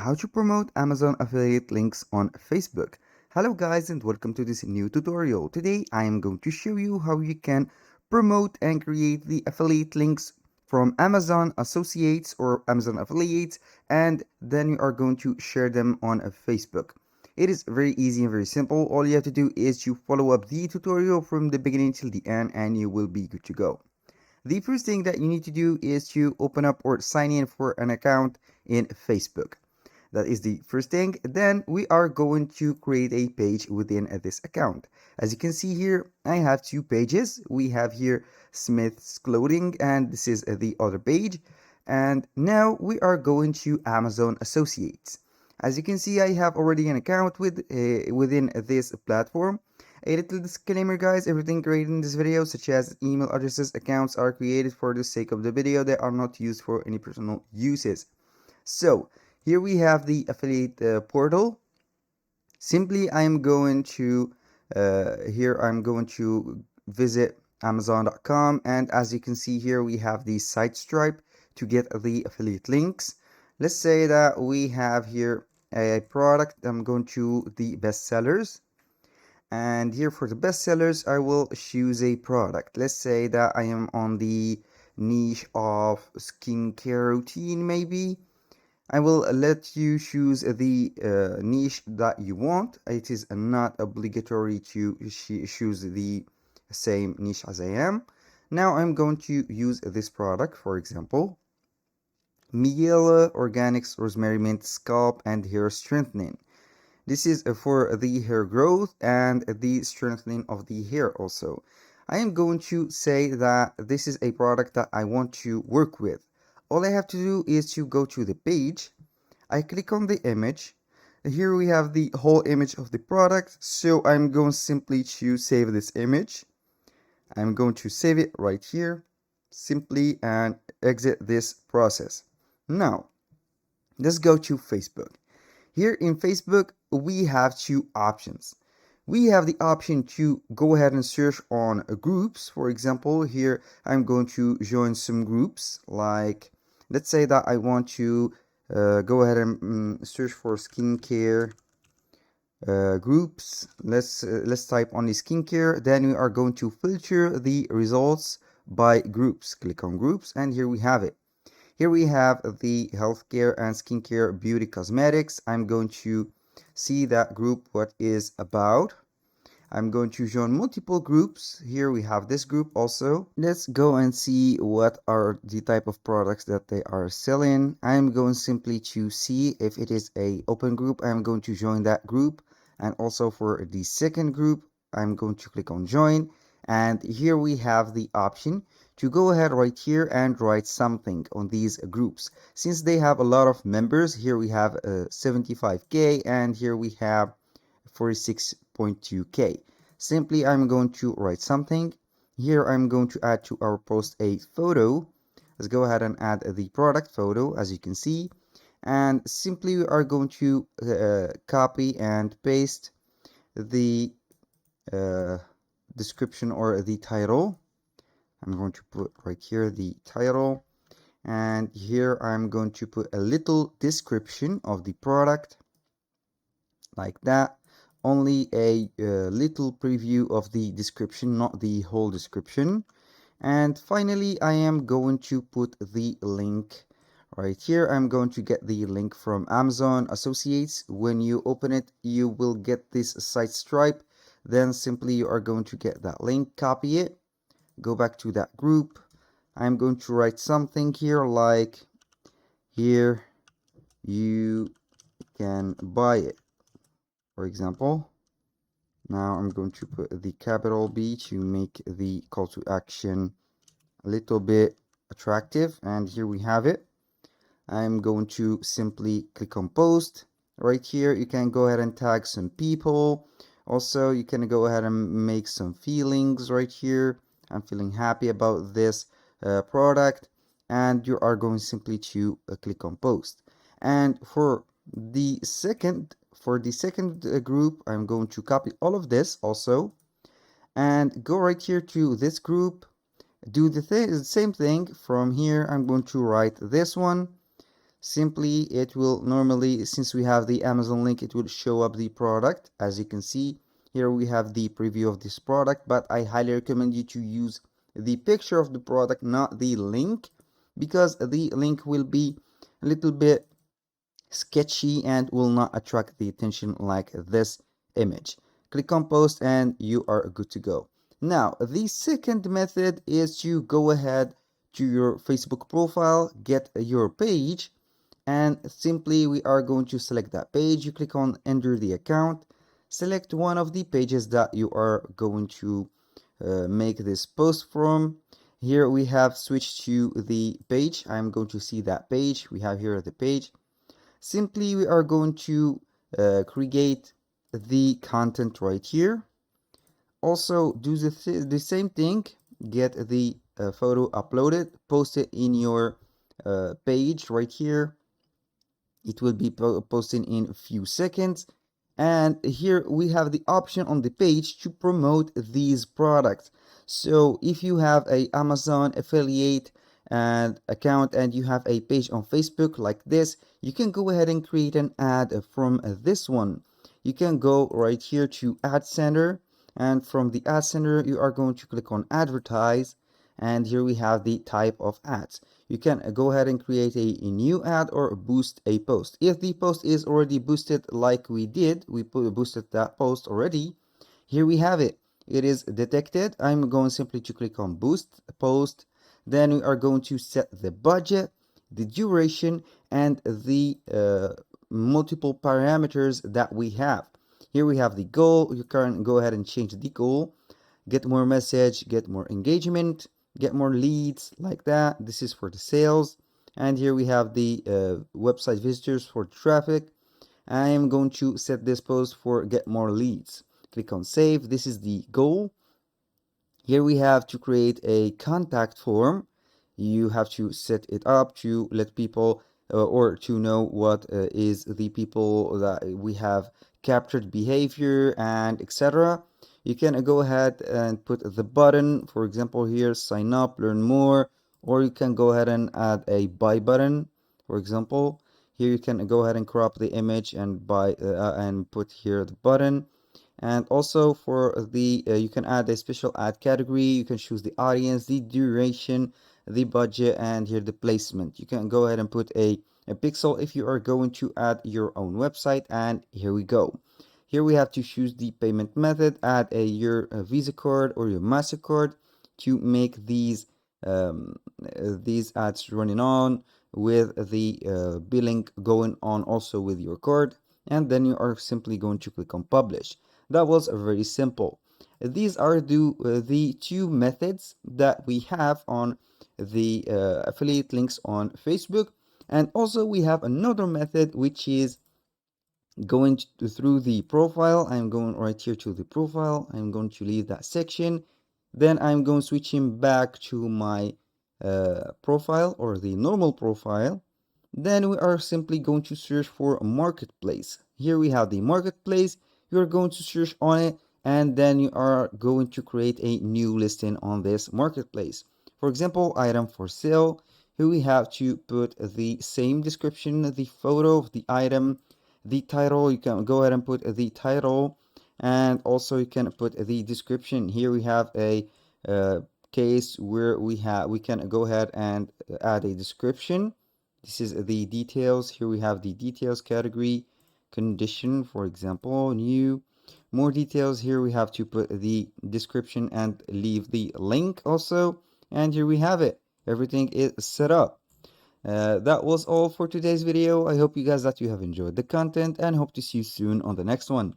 how to promote Amazon affiliate links on Facebook. Hello guys and welcome to this new tutorial. Today I am going to show you how you can promote and create the affiliate links from Amazon Associates or Amazon Affiliates, and then you are going to share them on Facebook. It is very easy and very simple. All you have to do is to follow up the tutorial from the beginning till the end and you will be good to go. The first thing that you need to do is to open up or sign in for an account in Facebook. That is the first thing. Then we are going to create a page within this account. As you can see here, I have two pages. We have here Smith's Clothing, and this is the other page. And now we are going to Amazon Associates. As you can see, I have already an account within this platform. A little disclaimer guys, everything created in this video such as email addresses, accounts are created for the sake of the video. They are not used for any personal uses. So here we have the affiliate portal. Simply I'm going to visit Amazon.com, and as you can see here we have the site Stripe to get the affiliate links. Let's say that we have here a product. I'm going to the bestsellers, and here for the bestsellers I will choose a product. Let's say that I am on the niche of skincare routine. Maybe I will let you choose the niche that you want. It is not obligatory to choose the same niche as I am. Now I'm going to use this product, for example, Miele Organics Rosemary Mint Scalp and Hair Strengthening. This is for the hair growth and the strengthening of the hair also. I am going to say that this is a product that I want to work with. All I have to do is to go to the page. I click on the image. Here we have the whole image of the product. So I'm going simply to save this image. I'm going to save it right here simply and exit this process. Now, let's go to Facebook. Here in Facebook, we have two options. We have the option to go ahead and search on groups. For example, here I'm going to join some groups. Like, let's say that I want to go ahead and search for skincare groups. Let's type on the skincare. Then we are going to filter the results by groups. Click on groups, and here we have it. Here we have the healthcare and skincare beauty cosmetics. I'm going to see that group, what is about. I'm going to join multiple groups. Here we have this group also. Let's go and see what are the type of products that they are selling. I'm going simply to see if it is a open group. I'm going to join that group. And also for the second group, I'm going to click on join. And here we have the option to go ahead right here and write something on these groups. Since they have a lot of members, here we have 75k and here we have 46.2k. Simply I'm going to write something. Here I'm going to add to our post a photo. Let's go ahead and add the product photo, as you can see, and simply we are going to copy and paste the description or the title. I'm going to put right here the title, and here I'm going to put a little description of the product like that. Only a little preview of the description, not the whole description. And finally I am going to put the link right here. I'm going to get the link from Amazon Associates. When you open it, you will get this site Stripe. Then simply you are going to get that link, copy it, go back to that group. I'm going to write something here like, here you can buy it, for example. Now I'm going to put the capital B to make the call to action a little bit attractive, and here we have it. I'm going to simply click on post. Right here you can go ahead and tag some people. Also you can go ahead and make some feelings right here. I'm feeling happy about this product, and you are going simply to click on post. And for the second group, I'm going to copy all of this also and go right here to this group, do the same thing. From here I'm going to write this one, Simply, it will normally, since we have the Amazon link, it will show up the product. As you can see here, we have the preview of this product, but I highly recommend you to use the picture of the product, not the link, because the link will be a little bit sketchy and will not attract the attention like this image. Click on post and you are good to go. Now, the second method is to go ahead to your Facebook profile, get your page, and simply we are going to select that page. You click on enter the account, select one of the pages that you are going to make this post from. Here we have switched to the page. I'm going to see that page. We have here the page. Simply we are going to create the content right here. Also do the same thing, get the photo uploaded, post it in your page right here. It will be posting in a few seconds. And here we have the option on the page to promote these products. So if you have a Amazon affiliate and account and you have a page on Facebook like this, you can go ahead and create an ad from this one. You can go right here to Ad Center, and from the Ad Center you are going to click on advertise, and here we have the type of ads. You can go ahead and create a new ad or boost a post. If the post is already boosted like we did, we boosted that post already, here we have it. It is detected. I'm going simply to click on boost post. Then we are going to set the budget, the duration, and the multiple parameters that we have. Here we have the goal. You can go ahead and change the goal. Get more message, get more engagement, get more leads, like that. This is for the sales. And here we have the website visitors for traffic. I am going to set this post for get more leads. Click on save. This is the goal. Here we have to create a contact form. You have to set it up to let people or to know what is the people that we have captured behavior and etc. You can go ahead and put the button, for example here, sign up, learn more, or you can go ahead and add a buy button, for example. Here you can go ahead and crop the image and buy and put here the button. And also for the you can add a special ad category. You can choose the audience, the duration, the budget, and here the placement. You can go ahead and put a pixel if you are going to add your own website, and here we go. Here we have to choose the payment method, add your Visa card or your MasterCard to make these ads running on with the billing going on also with your card, and then you are simply going to click on publish. That was very simple. These are the two methods that we have on the affiliate links on Facebook. And also we have another method which is going through the profile. I'm going right here to the profile. I'm going to leave that section. Then I'm going switching back to my profile or the normal profile. Then we are simply going to search for a marketplace. Here we have the marketplace. You're going to search on it, and then you are going to create a new listing on this marketplace. For example, item for sale. Here we have to put the same description, the photo of the item, the title. You can go ahead and put the title, and also you can put the description. Here we have a case where we can go ahead and add a description. This is the details. Here we have the details category, condition, for example, new. More details. Here we have to put the description and leave the link also. And here we have it. Everything is set up. That was all for today's video. I hope you guys that you have enjoyed the content and hope to see you soon on the next one.